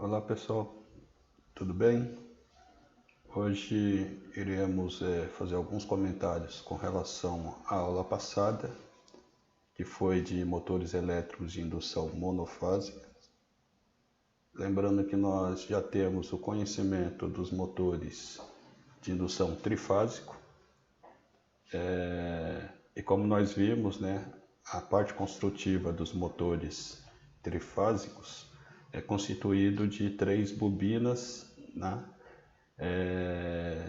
Olá pessoal, tudo bem? Hoje iremos fazer alguns comentários com relação à aula passada, que foi de motores elétricos de indução monofásica. Lembrando que nós já temos o conhecimento dos motores de indução trifásico, e como nós vimos, a parte construtiva dos motores trifásicos é constituído de 3 bobinas,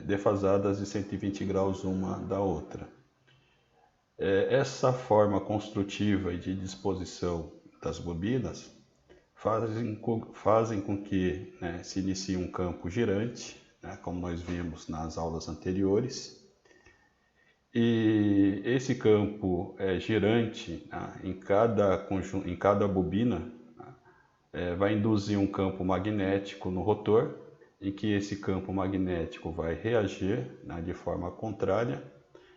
defasadas de 120 graus uma da outra. Essa forma construtiva e de disposição das bobinas fazem com que se inicie um campo girante, como nós vimos nas aulas anteriores. E esse campo girante em cada bobina vai induzir um campo magnético no rotor, em que esse campo magnético vai reagir de forma contrária,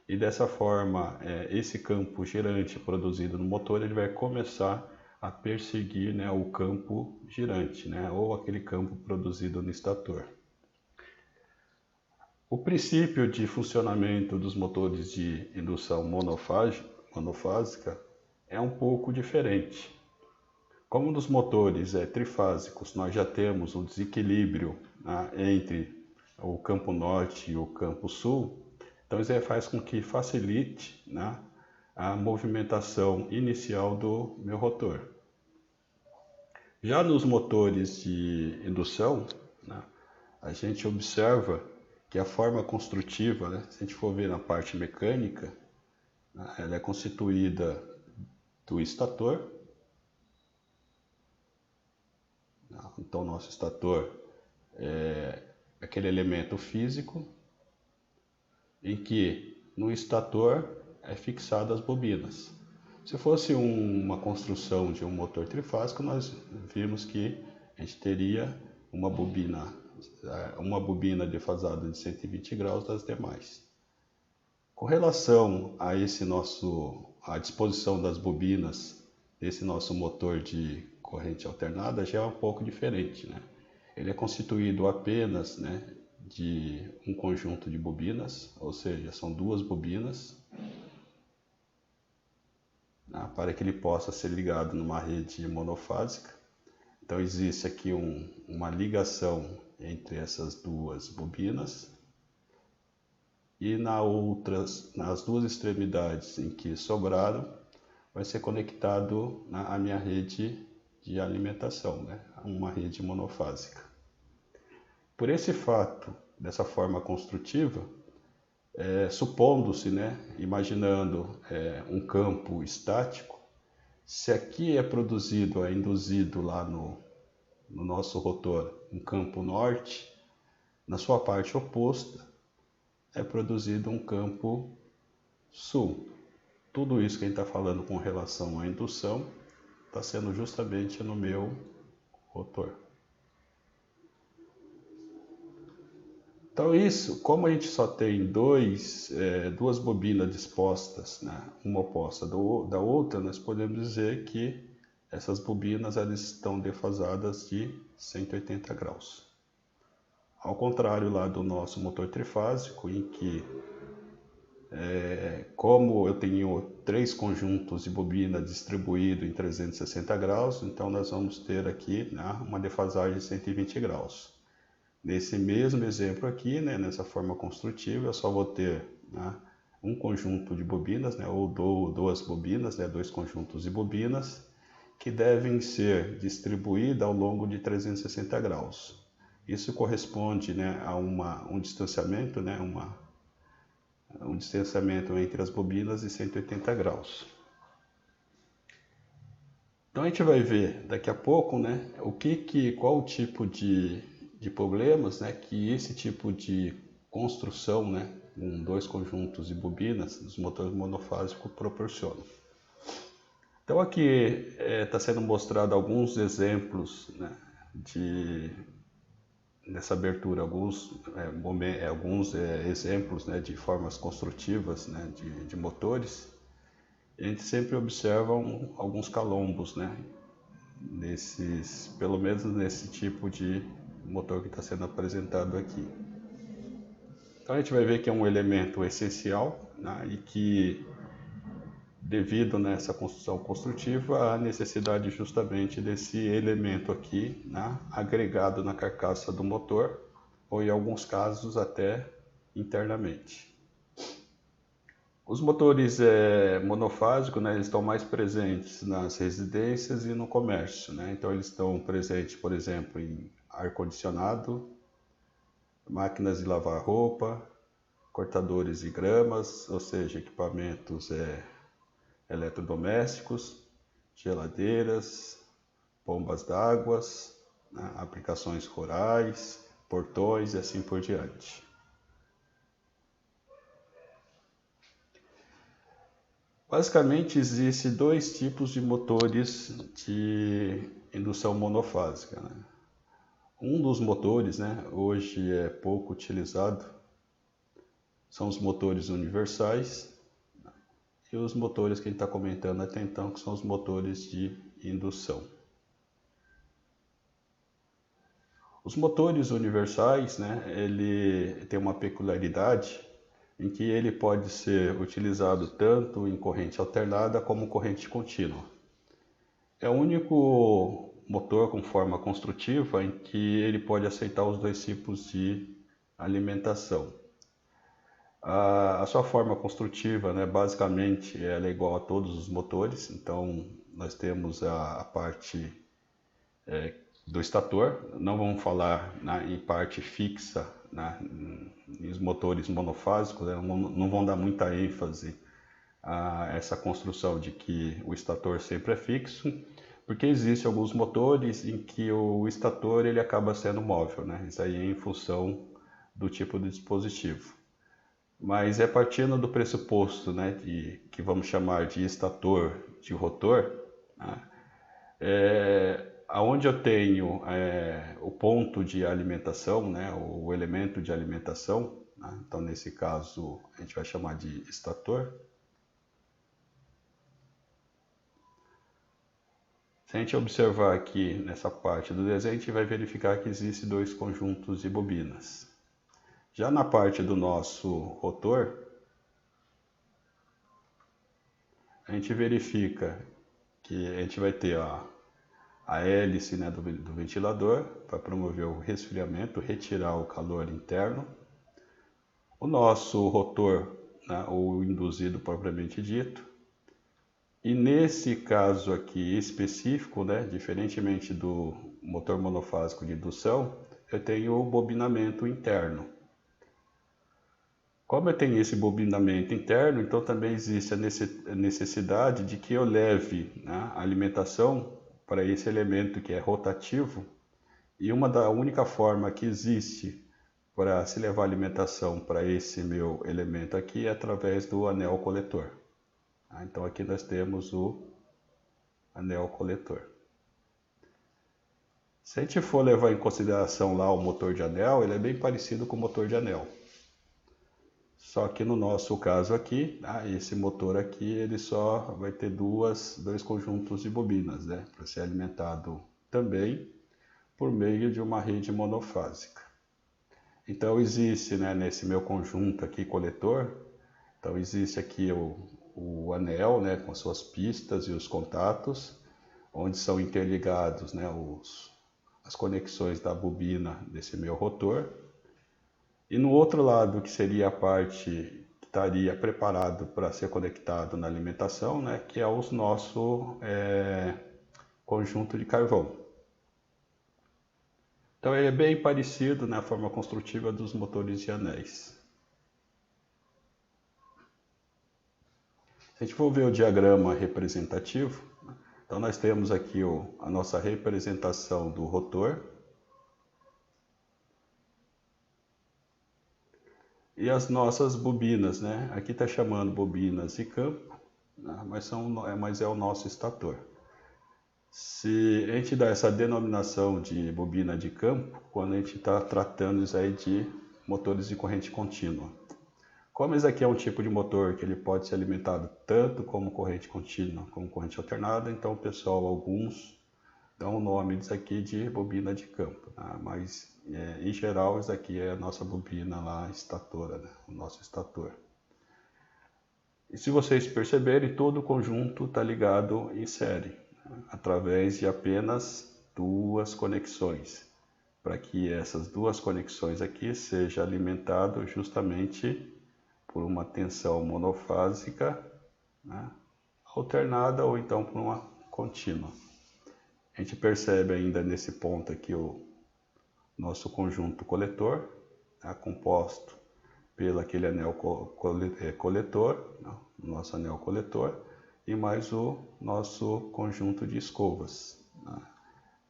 e dessa forma esse campo girante produzido no motor ele vai começar a perseguir o campo girante, ou aquele campo produzido no estator. O princípio de funcionamento dos motores de indução monofásica é um pouco diferente. Como nos motores trifásicos nós já temos um desequilíbrio entre o campo norte e o campo sul, então isso faz com que facilite a movimentação inicial do meu rotor. Já nos motores de indução, a gente observa que a forma construtiva, se a gente for ver na parte mecânica, ela é constituída do estator. Então, nosso estator é aquele elemento físico em que no estator é fixado as bobinas. Se fosse uma construção de um motor trifásico, nós vimos que a gente teria uma bobina defasada de 120 graus das demais. Com relação a a disposição das bobinas desse nosso motor de corrente alternada, já é um pouco diferente, Ele é constituído apenas de um conjunto de bobinas, ou seja, são 2 bobinas, para que ele possa ser ligado numa rede monofásica. Então existe aqui uma ligação entre essas 2 bobinas, e nas 2 extremidades em que sobraram, vai ser conectado à minha rede de alimentação, uma rede monofásica. Por esse fato, dessa forma construtiva, supondo-se, imaginando um campo estático, se aqui é induzido lá no nosso rotor um campo norte, na sua parte oposta é produzido um campo sul. Tudo isso que a gente está falando com relação à indução está sendo justamente no meu rotor. Então isso, como a gente só tem 2 bobinas dispostas, uma oposta da outra, nós podemos dizer que essas bobinas elas estão defasadas de 180 graus. Ao contrário lá do nosso motor trifásico, em que como eu tenho 3 conjuntos de bobina distribuído em 360 graus, então nós vamos ter aqui uma defasagem de 120 graus. Nesse mesmo exemplo aqui, nessa forma construtiva, eu só vou ter um conjunto de bobinas, ou 2 bobinas, 2 conjuntos de bobinas, que devem ser distribuídas ao longo de 360 graus. Isso corresponde a um distanciamento, um distanciamento entre as bobinas de 180 graus. Então a gente vai ver daqui a pouco qual o tipo de problemas que esse tipo de construção com 2 conjuntos de bobinas dos motores monofásicos proporciona. Então aqui está sendo mostrado alguns exemplos nessa abertura, alguns exemplos de formas construtivas de motores. A gente sempre observa alguns calombos pelo menos nesse tipo de motor que está sendo apresentado aqui. Então a gente vai ver que é um elemento essencial, né, e que, devido nessa construção construtiva, há necessidade justamente desse elemento aqui, né, agregado na carcaça do motor, ou em alguns casos até internamente. Os motores monofásicos, né, eles estão mais presentes nas residências e no comércio, né? Então eles estão presentes, por exemplo, em ar-condicionado, máquinas de lavar roupa, cortadores de gramas, ou seja, equipamentos eletrodomésticos, geladeiras, bombas d'água, né, aplicações rurais, portões e assim por diante. Basicamente, existem dois tipos de motores de indução monofásica, né? Um dos motores, né, hoje é pouco utilizado, são os motores universais, e os motores que a gente está comentando até então, que são os motores de indução. Os motores universais, né, ele tem uma peculiaridade em que ele pode ser utilizado tanto em corrente alternada como corrente contínua. É o único motor com forma construtiva em que ele pode aceitar os dois tipos de alimentação. A sua forma construtiva, né, basicamente, ela é igual a todos os motores. Então, nós temos a parte do estator. Não vamos falar em parte fixa, nos motores monofásicos, né, não vão dar muita ênfase a essa construção de que o estator sempre é fixo, porque existem alguns motores em que o estator ele acaba sendo móvel, né? Isso aí é em função do tipo de dispositivo. Mas é partindo do pressuposto, né, que vamos chamar de estator de rotor, né, aonde eu tenho o ponto de alimentação, né, o elemento de alimentação, né, então nesse caso a gente vai chamar de estator. Se a gente observar aqui nessa parte do desenho, a gente vai verificar que existem dois conjuntos de bobinas. Já na parte do nosso rotor, a gente verifica que a gente vai ter a hélice, né, do ventilador para promover o resfriamento, retirar o calor interno. O nosso rotor, né, o induzido propriamente dito. E nesse caso aqui específico, né, diferentemente do motor monofásico de indução, eu tenho o bobinamento interno. Como eu tenho esse bobinamento interno, então também existe a necessidade de que eu leve, né, a alimentação para esse elemento que é rotativo, e a única forma que existe para se levar alimentação para esse meu elemento aqui é através do anel coletor. Então aqui nós temos o anel coletor. Se a gente for levar em consideração lá o motor de anel, ele é bem parecido com o motor de anel. Só que no nosso caso aqui, esse motor aqui, ele só vai ter dois conjuntos de bobinas, né, para ser alimentado também por meio de uma rede monofásica. Então existe, né, nesse meu conjunto aqui coletor, então existe aqui o anel, né, com suas pistas e os contatos, onde são interligados, né, as conexões da bobina desse meu rotor. E no outro lado, que seria a parte que estaria preparado para ser conectado na alimentação, né, que é o nosso conjunto de carvão. Então ele é bem parecido na forma construtiva dos motores de anéis. Se a gente for ver o diagrama representativo, então nós temos aqui a nossa representação do rotor. E as nossas bobinas, né? Aqui está chamando bobinas de campo, né? mas é o nosso estator. Se a gente dá essa denominação de bobina de campo, quando a gente está tratando isso aí de motores de corrente contínua. Como esse aqui é um tipo de motor que ele pode ser alimentado tanto como corrente contínua como corrente alternada, então pessoal, alguns Então o nome disso aqui de bobina de campo, tá? Mas em geral isso aqui é a nossa bobina lá estatora, né? O nosso estator. E se vocês perceberem, todo o conjunto está ligado em série, né? Através de apenas duas conexões, para que essas duas conexões aqui sejam alimentadas justamente por uma tensão monofásica, né? Alternada ou então por uma contínua. A gente percebe ainda nesse ponto aqui o nosso conjunto coletor, tá, composto pelo aquele anel coletor, nosso anel coletor, e mais o nosso conjunto de escovas, né,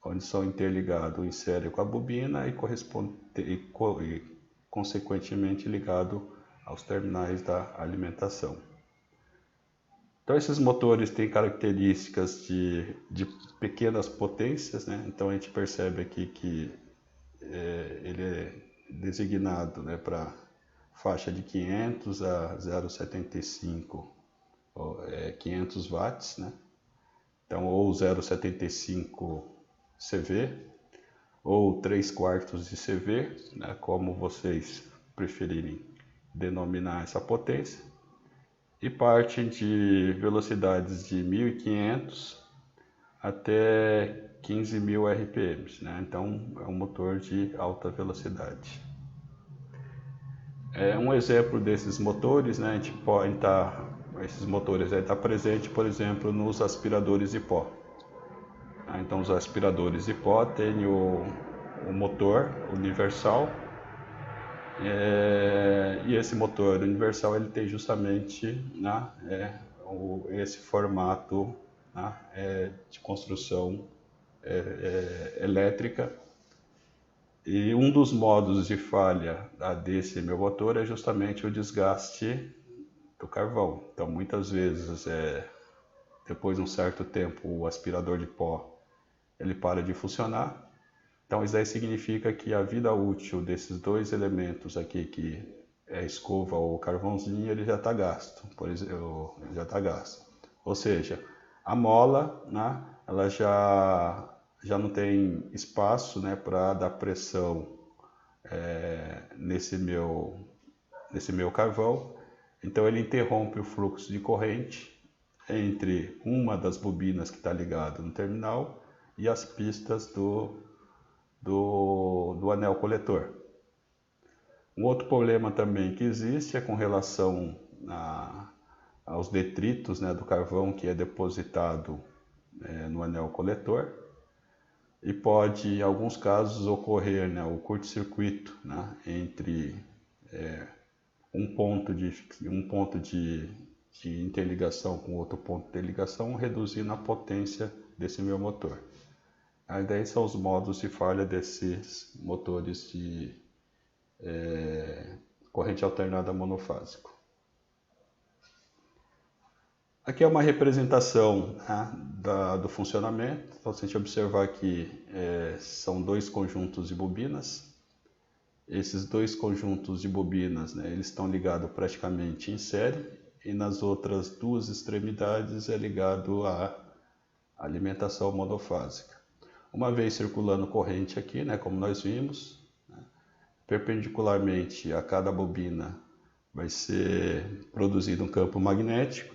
onde são interligados em série com a bobina e consequentemente ligado aos terminais da alimentação. Então esses motores têm características de pequenas potências, né? Então a gente percebe aqui que ele é designado, né, para faixa de 500 a 0,75, 500 watts, né? Então ou 0,75 CV ou 3/4 de CV, né, como vocês preferirem denominar essa potência. E partem de velocidades de 1.500 até 15.000 RPM, né? Então é um motor de alta velocidade. Um exemplo desses motores, né? A gente pode esses motores estão presentes, por exemplo, nos aspiradores de pó. Então os aspiradores de pó têm o motor universal. E esse motor universal ele tem justamente, né, esse formato, né, de construção elétrica. E um dos modos de falha desse meu motor é justamente o desgaste do carvão. Então muitas vezes, depois de um certo tempo, o aspirador de pó ele para de funcionar. Então isso aí significa que a vida útil desses dois elementos aqui, que é a escova ou o carvãozinho, ele já está gasto, por exemplo, já está gasto. Ou seja, a mola, né, ela já não tem espaço, né, para dar pressão nesse meu carvão. Então ele interrompe o fluxo de corrente entre uma das bobinas que está ligada no terminal e as pistas do anel coletor. Um outro problema também que existe é com relação aos detritos, né, do carvão que é depositado no anel coletor, e pode, em alguns casos, ocorrer, né, o curto-circuito, né, entre um ponto de interligação com outro ponto de ligação, reduzindo a potência desse meu motor. Aí daí são os modos de falha desses motores de corrente alternada monofásico. Aqui é uma representação, né, do funcionamento. Então, se a gente observar aqui, são dois conjuntos de bobinas. Esses dois conjuntos de bobinas, né, eles estão ligados praticamente em série, e nas outras duas extremidades é ligado à alimentação monofásica. Uma vez circulando corrente aqui, né, como nós vimos, né, perpendicularmente a cada bobina vai ser produzido um campo magnético,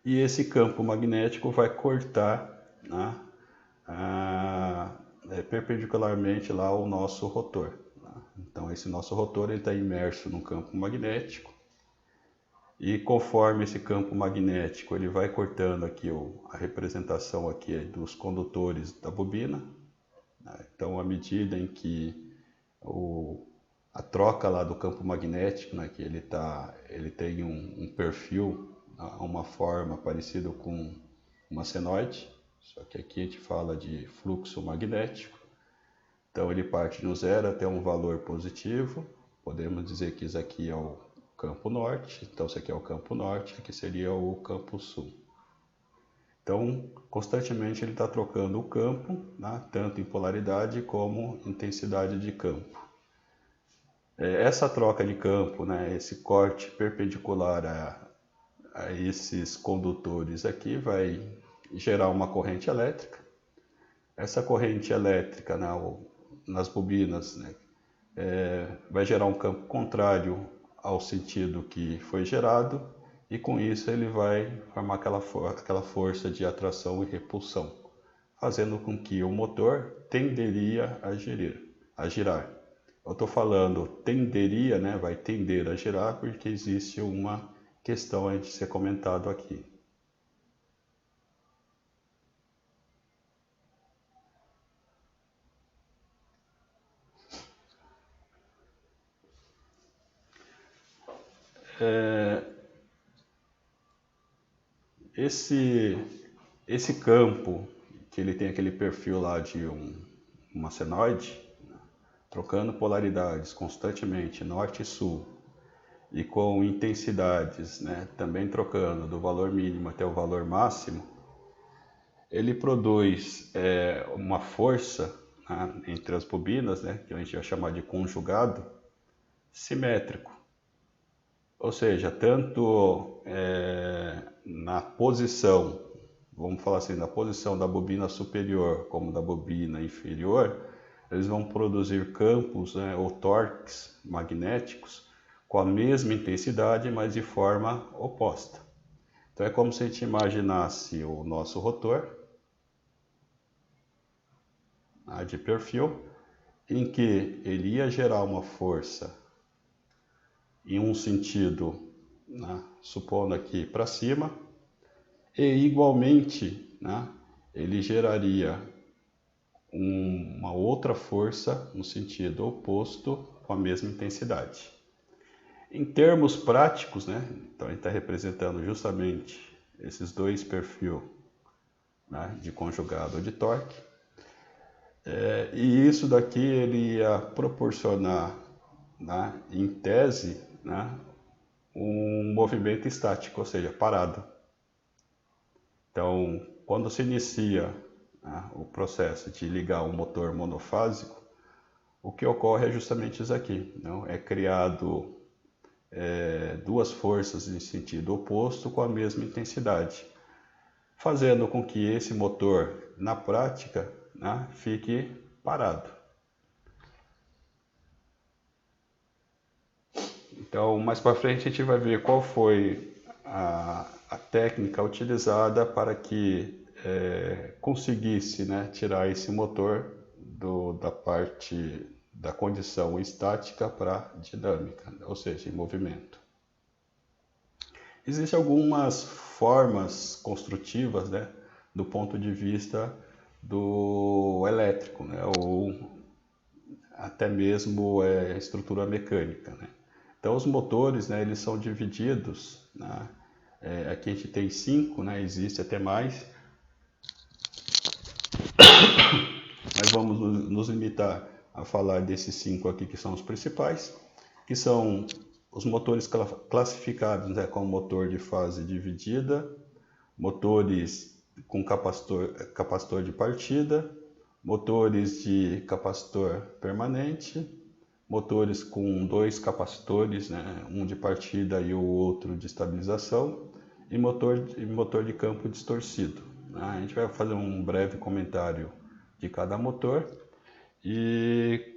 e esse campo magnético vai cortar, né, perpendicularmente lá o nosso rotor, né? Então esse nosso rotor está imerso no campo magnético, e conforme esse campo magnético ele vai cortando aqui a representação aqui dos condutores da bobina, né? Então à medida em que a troca lá do campo magnético, né, que ele tem um perfil, uma forma parecida com uma senoide, só que aqui a gente fala de fluxo magnético. Então ele parte no zero até um valor positivo. Podemos dizer que isso aqui é o campo norte, então isso aqui é o campo norte, aqui seria o campo sul. Então constantemente ele está trocando o campo, né, tanto em polaridade como intensidade de campo. Essa troca de campo, né, esse corte perpendicular a esses condutores aqui vai gerar uma corrente elétrica, essa corrente elétrica, né, nas bobinas, né, vai gerar um campo contrário ao sentido que foi gerado, e com isso ele vai formar aquela força de atração e repulsão, fazendo com que o motor tenderia a girar. Eu estou falando tenderia, né, vai tender a girar, porque existe uma questão a ser comentado aqui. Esse campo, que ele tem aquele perfil lá de uma senoide, trocando polaridades constantemente, norte e sul, e com intensidades, né, também trocando do valor mínimo até o valor máximo, ele produz uma força, né, entre as bobinas, né, que a gente vai chamar de conjugado, simétrico. Ou seja, tanto na posição, vamos falar assim, na posição da bobina superior como da bobina inferior, eles vão produzir campos, né, ou torques magnéticos com a mesma intensidade, mas de forma oposta. Então é como se a gente imaginasse o nosso rotor, né, de perfil, em que ele ia gerar uma força em um sentido, né, supondo aqui para cima, e igualmente, né, ele geraria uma outra força no sentido oposto com a mesma intensidade. Em termos práticos, né, então a gente está representando justamente esses dois perfis, né, de conjugado ou de torque, e isso daqui ele ia proporcionar, né, em tese, né, um movimento estático, ou seja, parado. Então, quando se inicia, né, o processo de ligar um motor monofásico, o que ocorre é justamente isso aqui. Não? É criado duas forças em sentido oposto com a mesma intensidade, fazendo com que esse motor, na prática, né, fique parado. Então, mais para frente a gente vai ver qual foi a técnica utilizada para que conseguisse, né, tirar esse motor da parte da condição estática para dinâmica, ou seja, em movimento. Existem algumas formas construtivas, né, do ponto de vista do elétrico, né, ou até mesmo estrutura mecânica, né. Então os motores, né, eles são divididos, né, aqui a gente tem 5, né, existe até mais, mas vamos nos limitar a falar desses 5 aqui que são os principais, que são os motores classificados, né, como motor de fase dividida, motores com capacitor de partida, motores de capacitor permanente, motores com 2 capacitores, né, um de partida e o outro de estabilização, e motor de campo distorcido. A gente vai fazer um breve comentário de cada motor e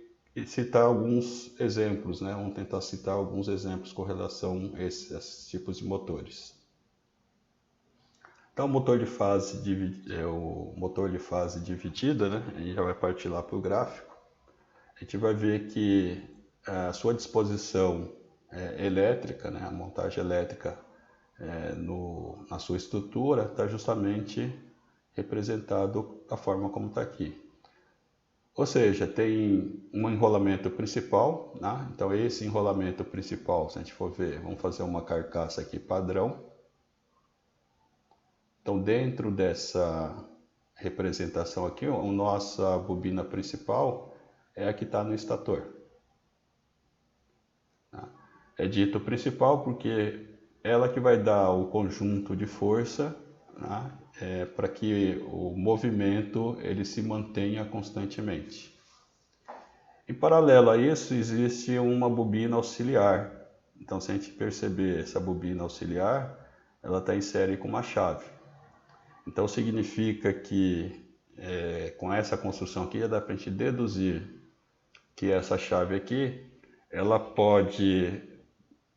citar alguns exemplos, né? Vamos tentar citar alguns exemplos com relação a esses tipos de motores. Então, o motor de fase dividida, né? A gente já vai partir lá para o gráfico. A gente vai ver que a sua disposição elétrica, né? A montagem elétrica na sua estrutura está justamente representado da forma como está aqui. Ou seja, tem um enrolamento principal, né? Então esse enrolamento principal, se a gente for ver, vamos fazer uma carcaça aqui padrão. Então dentro dessa representação aqui, a nossa bobina principal é a que está no estator. É dito principal porque ela que vai dar o conjunto de força, né, para que o movimento ele se mantenha constantemente. Em paralelo a isso, existe uma bobina auxiliar. Então, se a gente perceber essa bobina auxiliar, ela está em série com uma chave. Então, significa que com essa construção aqui, já dá para a gente deduzir que essa chave aqui, ela pode,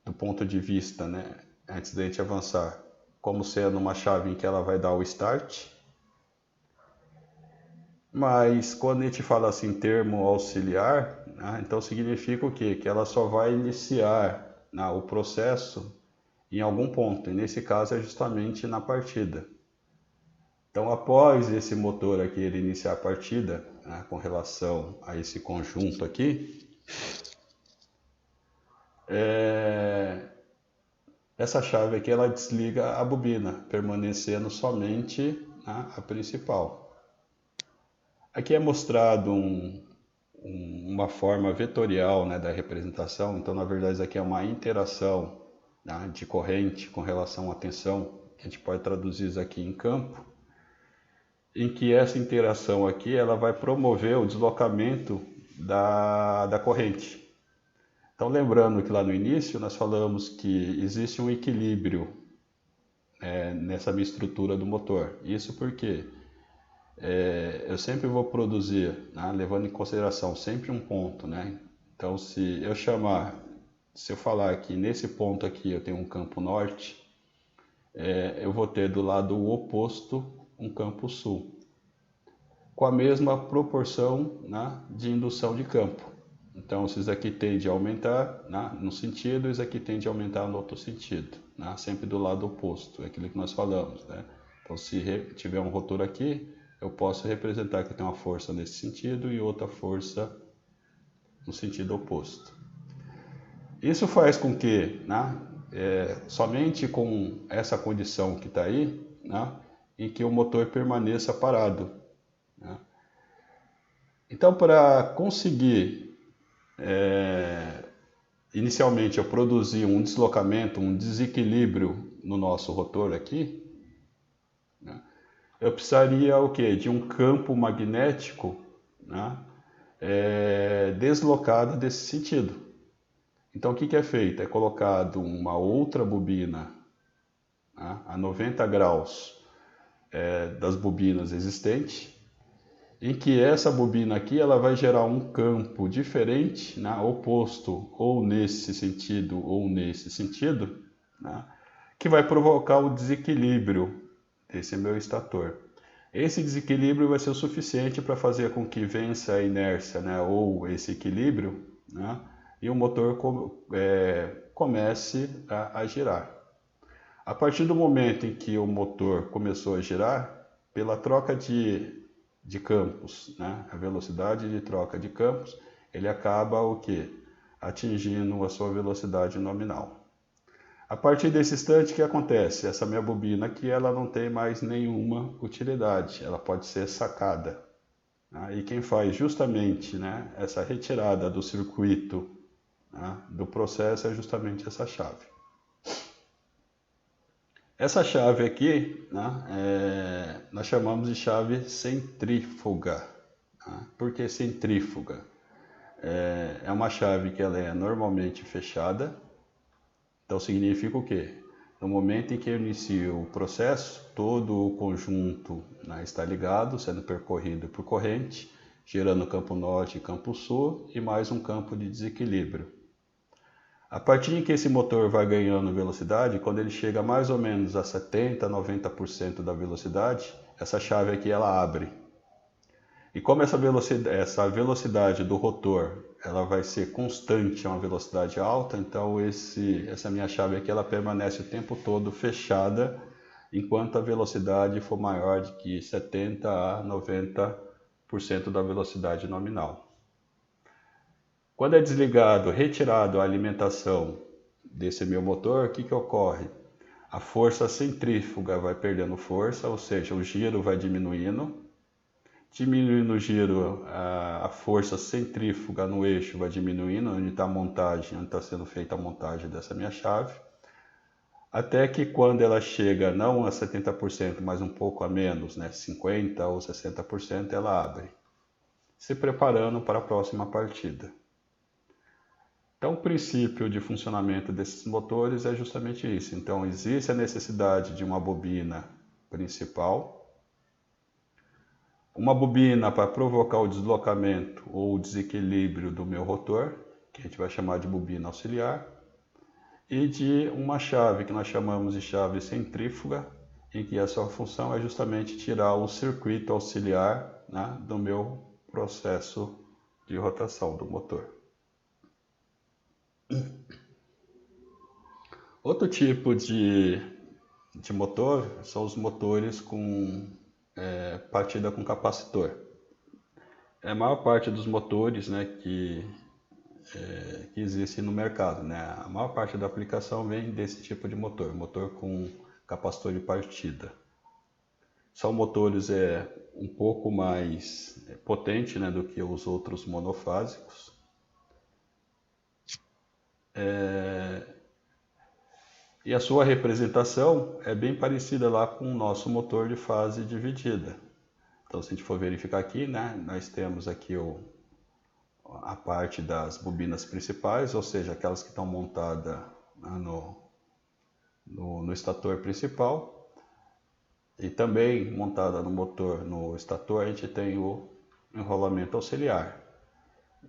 do ponto de vista, né, antes da gente avançar, como sendo uma chave em que ela vai dar o start, mas quando a gente fala assim termo auxiliar, né, então significa o quê? Que ela só vai iniciar, né, o processo em algum ponto, e nesse caso é justamente na partida. Então, após esse motor aqui ele iniciar a partida, né, com relação a esse conjunto aqui, essa chave aqui ela desliga a bobina, permanecendo somente, né, a principal. Aqui é mostrado uma forma vetorial, né, da representação, então na verdade isso aqui é uma interação, né, de corrente com relação à tensão, que a gente pode traduzir isso aqui em campo, em que essa interação aqui ela vai promover o deslocamento da corrente. Então lembrando que lá no início nós falamos que existe um equilíbrio nessa minha estrutura do motor. Isso porque eu sempre vou produzir, né, levando em consideração sempre um ponto, né? Então se eu falar que nesse ponto aqui eu tenho um campo norte, eu vou ter do lado oposto um campo sul, com a mesma proporção, né, de indução de campo. Então, se isso aqui tende a aumentar, né, num sentido, isso aqui tende a aumentar no outro sentido, né, sempre do lado oposto, é aquilo que nós falamos, né? Então, se tiver um rotor aqui, eu posso representar que tem uma força nesse sentido e outra força no sentido oposto. Isso faz com que, né, somente com essa condição que está aí, né, em que o motor permaneça parado, né? Então, para conseguir inicialmente eu produzir um deslocamento, um desequilíbrio no nosso rotor aqui, né, eu precisaria o quê? De um campo magnético, né, deslocado desse sentido. Então o que é feito? É colocado uma outra bobina, né, a 90 graus das bobinas existentes, em que essa bobina aqui ela vai gerar um campo diferente, né, oposto ou nesse sentido ou nesse sentido, né, que vai provocar o desequilíbrio desse meu estator. Esse desequilíbrio vai ser o suficiente para fazer com que vença a inércia, né, ou esse equilíbrio, né, e o motor comece a girar. A partir do momento em que o motor começou a girar, pela troca de campos, né, a velocidade de troca de campos, ele acaba o quê? Atingindo a sua velocidade nominal. A partir desse instante, o que acontece? Essa minha bobina aqui ela não tem mais nenhuma utilidade, ela pode ser sacada. Né? E quem faz justamente, né, essa retirada do circuito, né, do processo é justamente essa chave. Essa chave aqui, né, nós chamamos de chave centrífuga. Né? Por que centrífuga? É uma chave que ela é normalmente fechada. Então significa o quê? No momento em que eu inicio o processo, todo o conjunto, né, está ligado, sendo percorrido por corrente, gerando campo norte e campo sul e mais um campo de desequilíbrio. A partir em que esse motor vai ganhando velocidade, quando ele chega mais ou menos a 70%, 90% da velocidade, essa chave aqui ela abre. E como essa velocidade do rotor ela vai ser constante a uma velocidade alta, então essa minha chave aqui ela permanece o tempo todo fechada, enquanto a velocidade for maior de que 70% a 90% da velocidade nominal. Quando é desligado, retirado a alimentação desse meu motor, o que ocorre? A força centrífuga vai perdendo força, ou seja, o giro vai diminuindo. Diminuindo o giro, a força centrífuga no eixo vai diminuindo, onde está a montagem, onde está sendo feita a montagem dessa minha chave. Até que quando ela chega não a 70%, mas um pouco a menos, né, 50% ou 60%, ela abre, se preparando para a próxima partida. Então, o princípio de funcionamento desses motores é justamente isso. Então, existe a necessidade de uma bobina principal, uma bobina para provocar o deslocamento ou o desequilíbrio do meu rotor, que a gente vai chamar de bobina auxiliar, e de uma chave que nós chamamos de chave centrífuga, em que a sua função é justamente tirar o circuito auxiliar, né, do meu processo de rotação do motor. Outro tipo de motor são os motores com partida com capacitor. A maior parte dos motores, né, que existem no mercado, né, a maior parte da aplicação vem desse tipo de motor com capacitor de partida. São motores um pouco mais potentes, né, do que os outros monofásicos. E a sua representação é bem parecida lá com o nosso motor de fase dividida. Então, se a gente for verificar aqui, né, nós temos aqui a parte das bobinas principais, ou seja, aquelas que estão montadas, né, no estator principal. E também montada no motor, no estator, a gente tem o enrolamento auxiliar.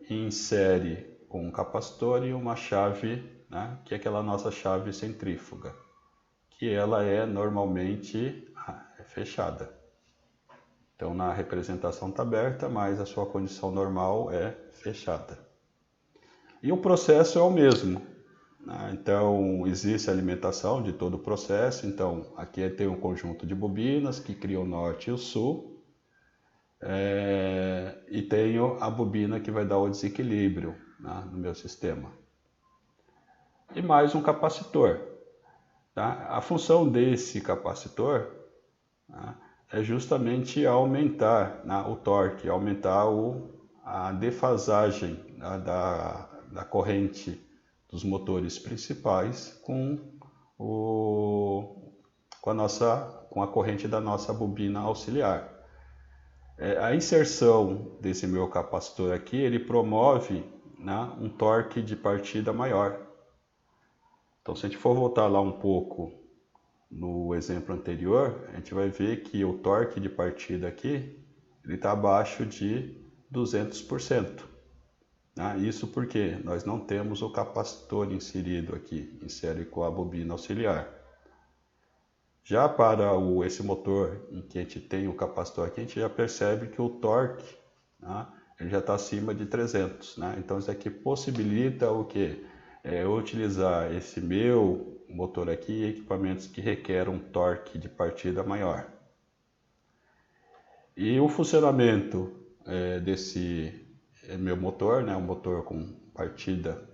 Insere um capacitor e uma chave, né, que é aquela nossa chave centrífuga, que ela é normalmente fechada. Então, na representação está aberta, mas a sua condição normal é fechada. E o processo é o mesmo. Então, existe a alimentação de todo o processo. Então, aqui tem um conjunto de bobinas que cria o norte e o sul. E tenho a bobina que vai dar o desequilíbrio, né, no meu sistema. E mais um capacitor. Tá? A função desse capacitor, né, é justamente aumentar, né, o torque, aumentar a defasagem, né, da corrente dos motores principais com a corrente da nossa bobina auxiliar. A inserção desse meu capacitor aqui, ele promove, né, um torque de partida maior. Então, se a gente for voltar lá um pouco no exemplo anterior, a gente vai ver que o torque de partida aqui ele está abaixo de 200%. Isso porque nós não temos o capacitor inserido aqui, insere com a bobina auxiliar. Já para esse motor em que a gente tem o capacitor aqui, a gente já percebe que o torque, né, ele já está acima de 300. Né? Então isso aqui possibilita o quê? Utilizar esse meu motor aqui em equipamentos que requerem um torque de partida maior. E o funcionamento desse meu motor, né, um motor com partida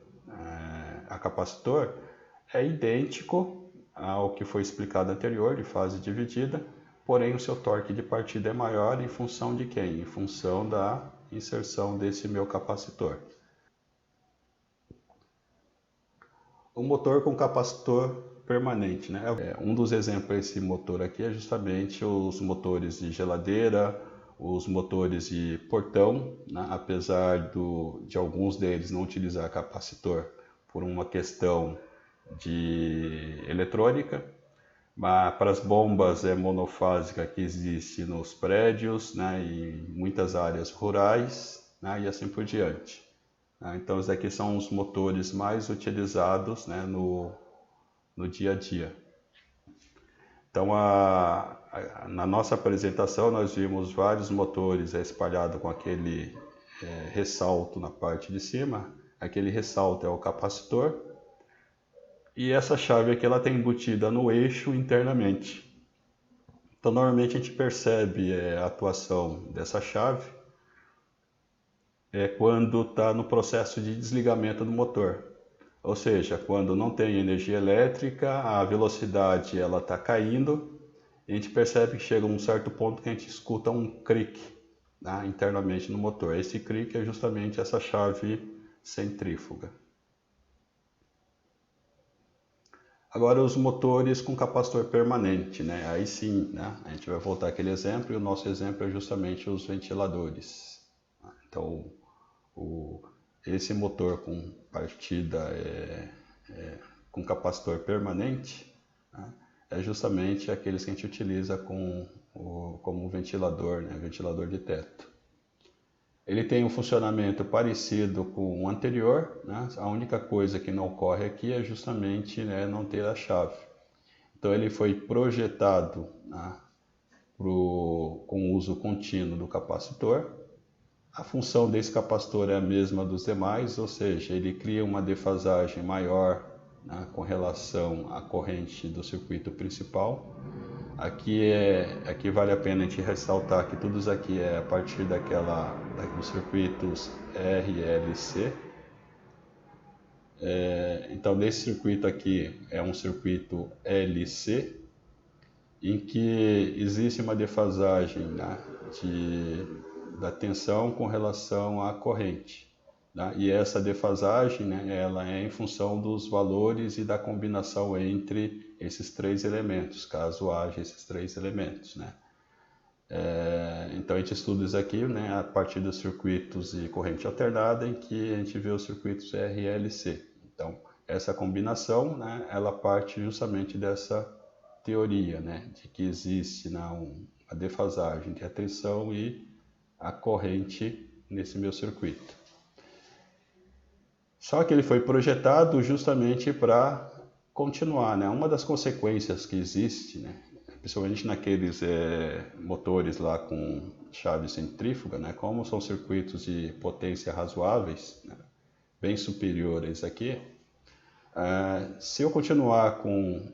a capacitor, é idêntico ao que foi explicado anterior, de fase dividida, porém o seu torque de partida é maior em função de quem? Em função da inserção desse meu capacitor. O motor com capacitor permanente, né? Um dos exemplos desse motor aqui é justamente os motores de geladeira, os motores de portão, né? Apesar de alguns deles não utilizar capacitor por uma questão de eletrônica, mas para as bombas monofásicas que existem nos prédios, né? E muitas áreas rurais, né? E assim por diante. Então, esses aqui são os motores mais utilizados, né, no dia a dia. Então, na nossa apresentação, nós vimos vários motores espalhados com aquele ressalto na parte de cima. Aquele ressalto é o capacitor. E essa chave aqui ela está embutida no eixo internamente. Então, normalmente a gente percebe a atuação dessa chave quando está no processo de desligamento do motor. Ou seja, quando não tem energia elétrica, a velocidade ela está caindo, e a gente percebe que chega a um certo ponto que a gente escuta um clique, né, internamente no motor. Esse clique é justamente essa chave centrífuga. Agora os motores com capacitor permanente, né? Aí sim, né, a gente vai voltar àquele exemplo, e o nosso exemplo é justamente os ventiladores. Então, esse motor com partida com capacitor permanente, né, é justamente aqueles que a gente utiliza com como um ventilador, né, ventilador de teto. Ele tem um funcionamento parecido com o anterior, né? A única coisa que não ocorre aqui é justamente, né, não ter a chave. Então ele foi projetado, né, com o uso contínuo do capacitor. A função desse capacitor é a mesma dos demais, ou seja, ele cria uma defasagem maior, né, com relação à corrente do circuito principal. Aqui vale a pena a gente ressaltar que tudo isso aqui é a partir dos circuitos RLC. Então, nesse circuito aqui é um circuito LC, em que existe uma defasagem, né, da tensão com relação à corrente. Né? E essa defasagem, né, ela é em função dos valores e da combinação entre esses três elementos, caso haja esses três elementos. Né? Então a gente estuda isso aqui, né, a partir dos circuitos de corrente alternada, em que a gente vê os circuitos RLC. Então essa combinação, né, ela parte justamente dessa teoria, né, de que existe, né, a defasagem entre a tensão e a corrente nesse meu circuito. Só que ele foi projetado justamente para continuar, né? Uma das consequências que existe, né, principalmente naqueles motores lá com chave centrífuga, né, como são circuitos de potência razoáveis, né, bem superiores aqui, se eu continuar com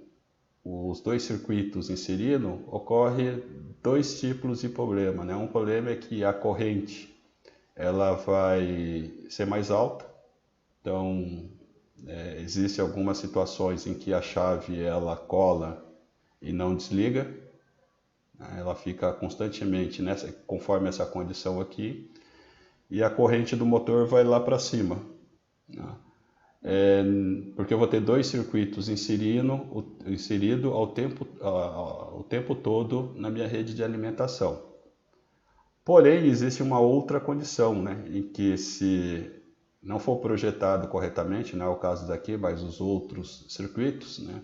os dois circuitos inseridos, ocorre dois tipos de problema, né? Um problema é que a corrente ela vai ser mais alta, então existem algumas situações em que a chave ela cola e não desliga, né? Ela fica constantemente conforme essa condição aqui, e a corrente do motor vai lá para cima, né? Porque eu vou ter dois circuitos inserido o tempo todo na minha rede de alimentação. Porém, existe uma outra condição, né, em que se não for projetado corretamente, não é o caso daqui, mas os outros circuitos, né,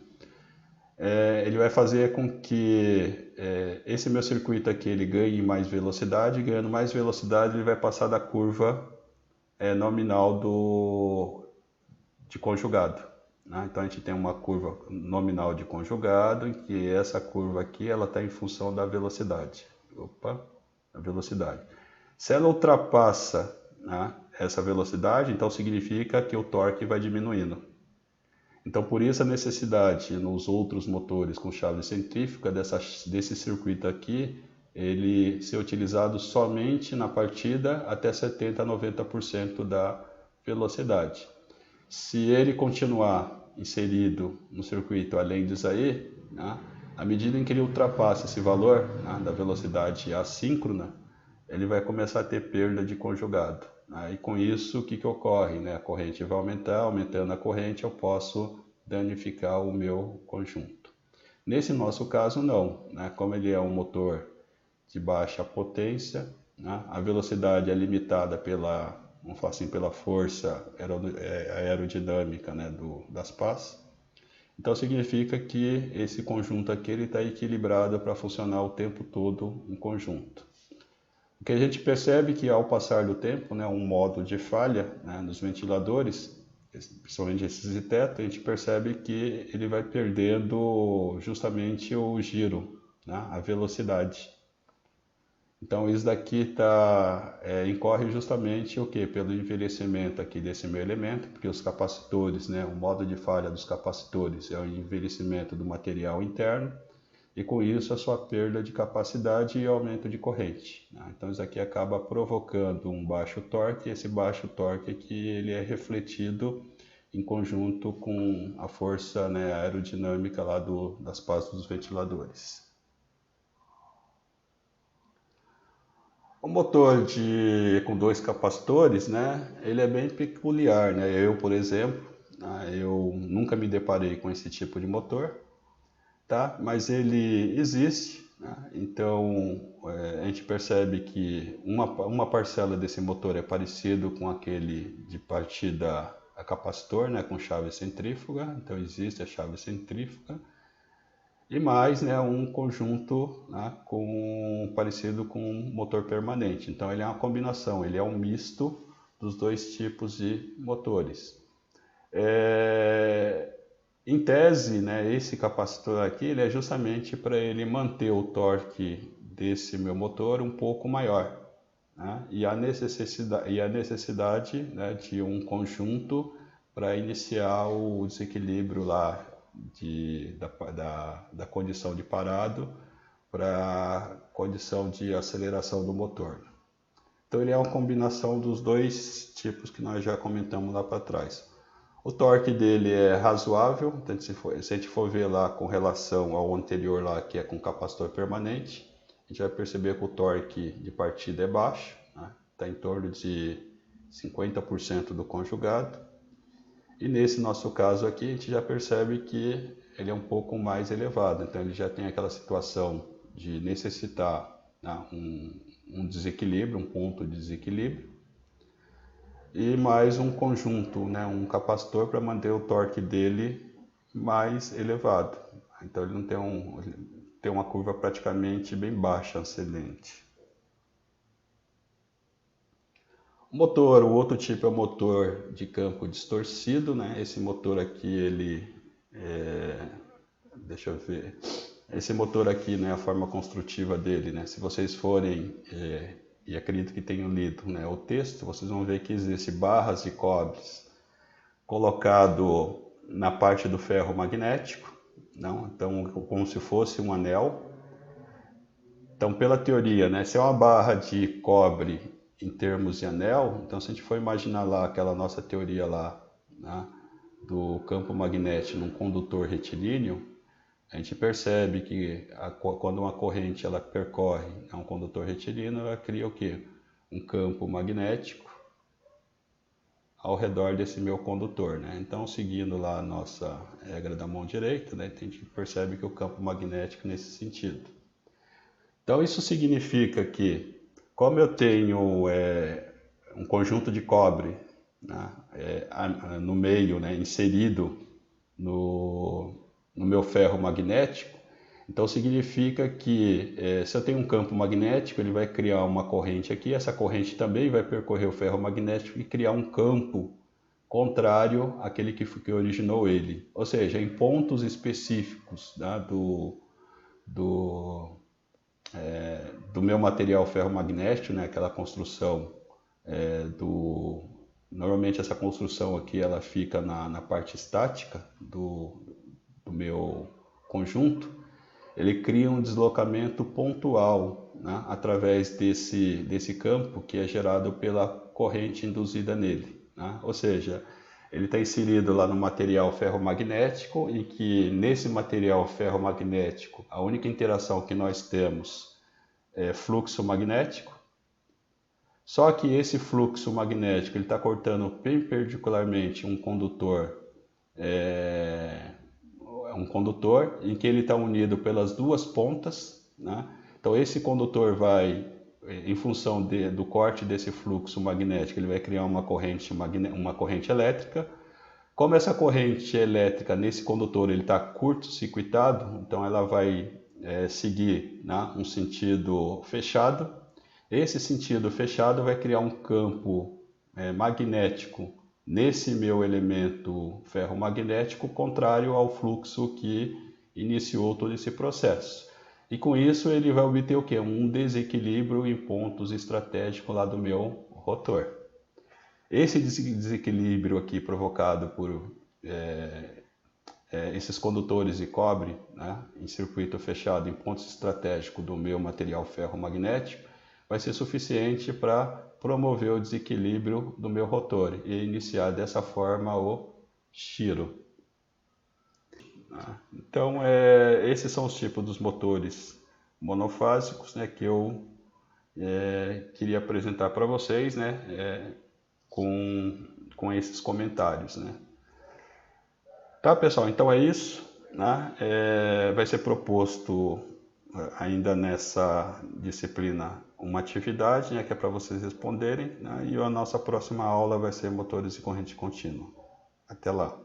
ele vai fazer com que esse meu circuito aqui ele ganhe mais velocidade, ganhando mais velocidade ele vai passar da curva nominal de conjugado. Né? Então a gente tem uma curva nominal de conjugado, em que essa curva aqui ela está em função da velocidade. A velocidade. Se ela ultrapassa, né, essa velocidade, então significa que o torque vai diminuindo. Então por isso a necessidade nos outros motores com chave centrífuga desse circuito aqui, ele ser utilizado somente na partida até 70 a 90% da velocidade. Se ele continuar inserido no circuito além disso aí, né, à medida em que ele ultrapassa esse valor, né, da velocidade assíncrona, ele vai começar a ter perda de conjugado. Né, e com isso, o que ocorre? Né? A corrente vai aumentar, aumentando a corrente eu posso danificar o meu conjunto. Nesse nosso caso não, né? Como ele é um motor de baixa potência, né, a velocidade é limitada vamos falar assim, pela força aerodinâmica, né, das pás. Então significa que esse conjunto aqui está equilibrado para funcionar o tempo todo em conjunto. O que a gente percebe que ao passar do tempo, né, um modo de falha, né, nos ventiladores, principalmente esses de teto, a gente percebe que ele vai perdendo justamente o giro, né, a velocidade. Então isso daqui incorre justamente o que? Pelo envelhecimento aqui desse meu elemento, porque os capacitores, né, o modo de falha dos capacitores é o envelhecimento do material interno, e com isso a sua perda de capacidade e aumento de corrente. Né? Então isso aqui acaba provocando um baixo torque, e esse baixo torque aqui ele é refletido em conjunto com a força, né, aerodinâmica lá das pás dos ventiladores. O motor com dois capacitores, né, ele é bem peculiar, né? Eu, por exemplo, eu nunca me deparei com esse tipo de motor, tá? Mas ele existe, né? Então a gente percebe que uma parcela desse motor é parecido com aquele de partida a capacitor, né, com chave centrífuga. Então existe a chave centrífuga. e mais, né, um conjunto, né, parecido com um motor permanente. Então ele é uma combinação, ele é um misto dos dois tipos de motores. Em tese, né, esse capacitor aqui ele é justamente para ele manter o torque desse meu motor um pouco maior, né, e a necessidade, né, de um conjunto para iniciar o desequilíbrio lá da condição de parado para a condição de aceleração do motor. Então ele é uma combinação dos dois tipos que nós já comentamos lá para trás. O torque dele é razoável, então se a gente for ver lá com relação ao anterior lá, que é com capacitor permanente, a gente vai perceber que o torque de partida é baixo, né? Está em torno de 50% do conjugado. E nesse nosso caso aqui, a gente já percebe que ele é um pouco mais elevado, então ele já tem aquela situação de necessitar, né, um desequilíbrio, um ponto de desequilíbrio, e mais um conjunto, né, um capacitor para manter o torque dele mais elevado. Então ele não tem uma curva praticamente bem baixa ascendente. O outro tipo é o motor de campo distorcido, né? Esse motor aqui, deixa eu ver, esse motor aqui, né, a forma construtiva dele, né? Se vocês forem, e acredito que tenham lido, né, o texto, vocês vão ver que existe barras de cobre colocado na parte do ferro magnético, não? Então como se fosse um anel. Então, pela teoria, né, se é uma barra de cobre em termos de anel, então se a gente for imaginar lá aquela nossa teoria lá, né, do campo magnético num condutor retilíneo, a gente percebe que quando uma corrente ela percorre um condutor retilíneo, ela cria o quê? Um campo magnético ao redor desse meu condutor, né? Então, seguindo lá a nossa regra da mão direita, né, a gente percebe que o campo magnético nesse sentido. Então isso significa que, como eu tenho um conjunto de cobre, né, no meio, né, inserido no meu ferro magnético, então significa que se eu tenho um campo magnético, ele vai criar uma corrente aqui, essa corrente também vai percorrer o ferro magnético e criar um campo contrário àquele que originou ele. Ou seja, em pontos específicos, né, do meu material ferromagnético, né, aquela construção normalmente essa construção aqui ela fica na parte estática do meu conjunto, ele cria um deslocamento pontual, né, através desse campo que é gerado pela corrente induzida nele, né? Ou seja, ele está inserido lá no material ferromagnético e que nesse material ferromagnético a única interação que nós temos é fluxo magnético. Só que esse fluxo magnético ele está cortando perpendicularmente um condutor em que ele está unido pelas duas pontas, né? Então esse condutor vai, em função do corte desse fluxo magnético, ele vai criar uma corrente elétrica. Como essa corrente elétrica nesse condutor ele está curto-circuitado, então ela vai seguir, né, um sentido fechado. Esse sentido fechado vai criar um campo magnético nesse meu elemento ferromagnético contrário ao fluxo que iniciou todo esse processo. E com isso ele vai obter o quê? Um desequilíbrio em pontos estratégicos lá do meu rotor. Esse desequilíbrio aqui provocado por esses condutores de cobre, né, em circuito fechado em pontos estratégicos do meu material ferromagnético vai ser suficiente para promover o desequilíbrio do meu rotor e iniciar dessa forma o giro. Então, esses são os tipos dos motores monofásicos, né, que eu queria apresentar para vocês, né, com esses comentários, né. Tá, pessoal? Então é isso, né? Vai ser proposto ainda nessa disciplina uma atividade, né, que é para vocês responderem, né? E a nossa próxima aula vai ser motores de corrente contínua. Até lá!